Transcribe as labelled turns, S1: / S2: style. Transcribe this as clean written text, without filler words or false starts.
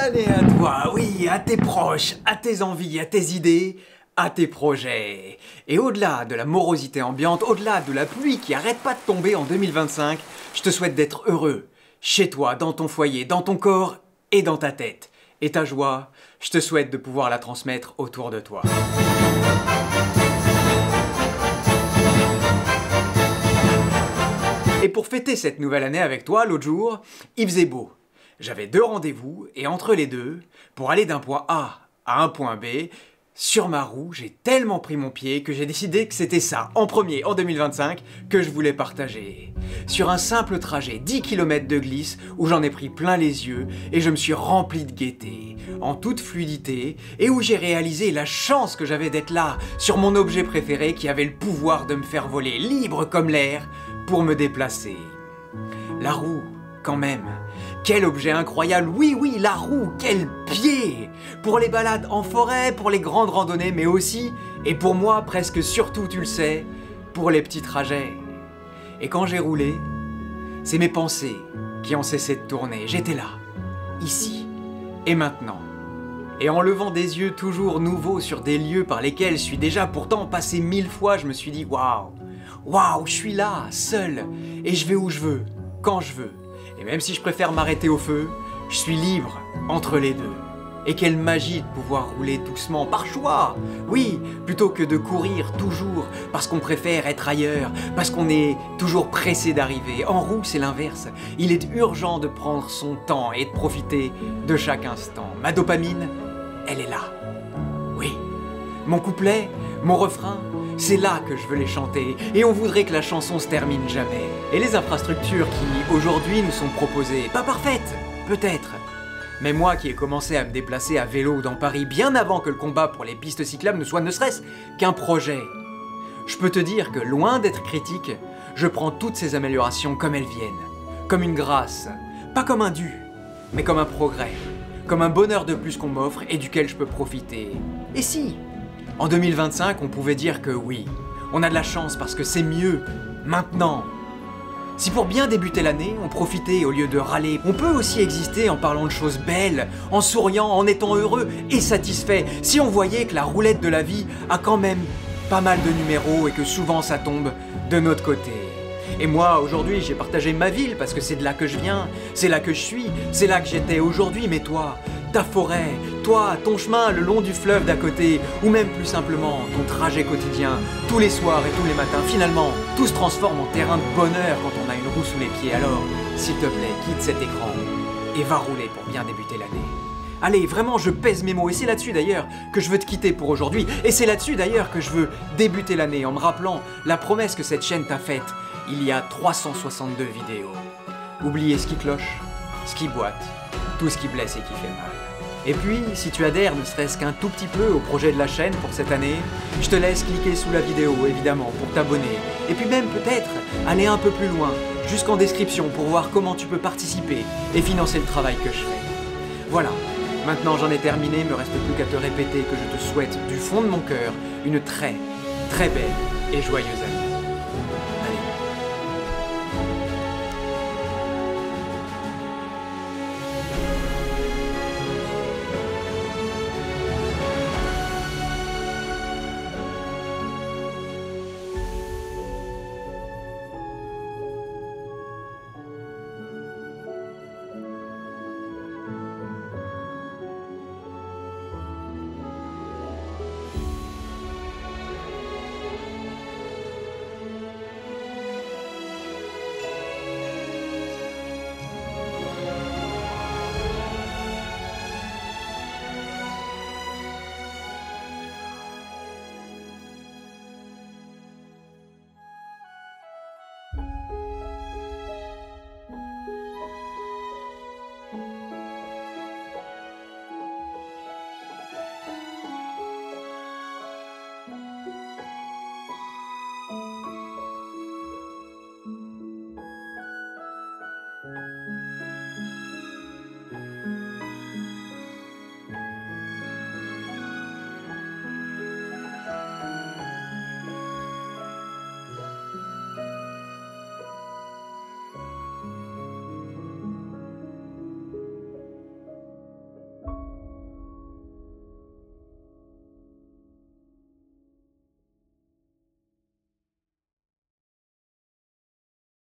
S1: année à toi, oui, à tes proches, à tes envies, à tes idées, à tes projets. Et au-delà de la morosité ambiante, au-delà de la pluie qui arrête pas de tomber en 2025, je te souhaite d'être heureux, chez toi, dans ton foyer, dans ton corps et dans ta tête. Et ta joie, je te souhaite de pouvoir la transmettre autour de toi. Et pour fêter cette nouvelle année avec toi, l'autre jour, il faisait beau. J'avais 2 rendez-vous, et entre les deux, pour aller d'un point A à un point B, sur ma roue, j'ai tellement pris mon pied que j'ai décidé que c'était ça, en premier, en 2025, que je voulais partager. Sur un simple trajet, 10 km de glisse, où j'en ai pris plein les yeux, et je me suis rempli de gaieté, en toute fluidité, et où j'ai réalisé la chance que j'avais d'être là, sur mon objet préféré qui avait le pouvoir de me faire voler libre comme l'air, pour me déplacer. La roue, quand même. Quel objet incroyable, oui, la roue, quel pied! Pour les balades en forêt, pour les grandes randonnées, mais aussi, et pour moi presque surtout, tu le sais, pour les petits trajets. Et quand j'ai roulé, c'est mes pensées qui ont cessé de tourner. J'étais là, ici et maintenant. Et en levant des yeux toujours nouveaux sur des lieux par lesquels je suis déjà pourtant passé 1000 fois, je me suis dit waouh, je suis là, seul, et je vais où je veux, quand je veux. Et même si je préfère m'arrêter au feu, je suis libre entre les deux. Et quelle magie de pouvoir rouler doucement, par choix. Oui, plutôt que de courir toujours, parce qu'on préfère être ailleurs, parce qu'on est toujours pressé d'arriver. En roue, c'est l'inverse. Il est urgent de prendre son temps et de profiter de chaque instant. Ma dopamine, elle est là. Oui. Mon couplet, mon refrain, c'est là que je veux les chanter, et on voudrait que la chanson se termine jamais. Et les infrastructures qui, aujourd'hui, nous sont proposées, pas parfaites, peut-être. Mais moi qui ai commencé à me déplacer à vélo dans Paris bien avant que le combat pour les pistes cyclables ne soit ne serait-ce qu'un projet, je peux te dire que, loin d'être critique, je prends toutes ces améliorations comme elles viennent. Comme une grâce, pas comme un dû, mais comme un progrès. Comme un bonheur de plus qu'on m'offre et duquel je peux profiter. Et si en 2025, on pouvait dire que oui, on a de la chance parce que c'est mieux, maintenant. Si pour bien débuter l'année, on profitait au lieu de râler, on peut aussi exister en parlant de choses belles, en souriant, en étant heureux et satisfait. Si on voyait que la roulette de la vie a quand même pas mal de numéros et que souvent ça tombe de notre côté. Et moi, aujourd'hui, j'ai partagé ma ville parce que c'est de là que je viens, c'est là que je suis, c'est là que j'étais aujourd'hui, mais toi, ta forêt, toi, ton chemin le long du fleuve d'à côté, ou même plus simplement, ton trajet quotidien, tous les soirs et tous les matins, finalement, tout se transforme en terrain de bonheur quand on a une roue sous les pieds. Alors, s'il te plaît, quitte cet écran et va rouler pour bien débuter l'année. Allez, vraiment, je pèse mes mots, et c'est là-dessus d'ailleurs que je veux te quitter pour aujourd'hui, et c'est là-dessus d'ailleurs que je veux débuter l'année en me rappelant la promesse que cette chaîne t'a faite il y a 362 vidéos. Oubliez ce qui cloche, ce qui boite, tout ce qui blesse et qui fait mal. Et puis, si tu adhères ne serait-ce qu'un tout petit peu au projet de la chaîne pour cette année, je te laisse cliquer sous la vidéo, évidemment, pour t'abonner. Et puis même, peut-être, aller un peu plus loin, jusqu'en description, pour voir comment tu peux participer et financer le travail que je fais. Voilà, maintenant j'en ai terminé, me reste plus qu'à te répéter que je te souhaite du fond de mon cœur une très, très belle et joyeuse année.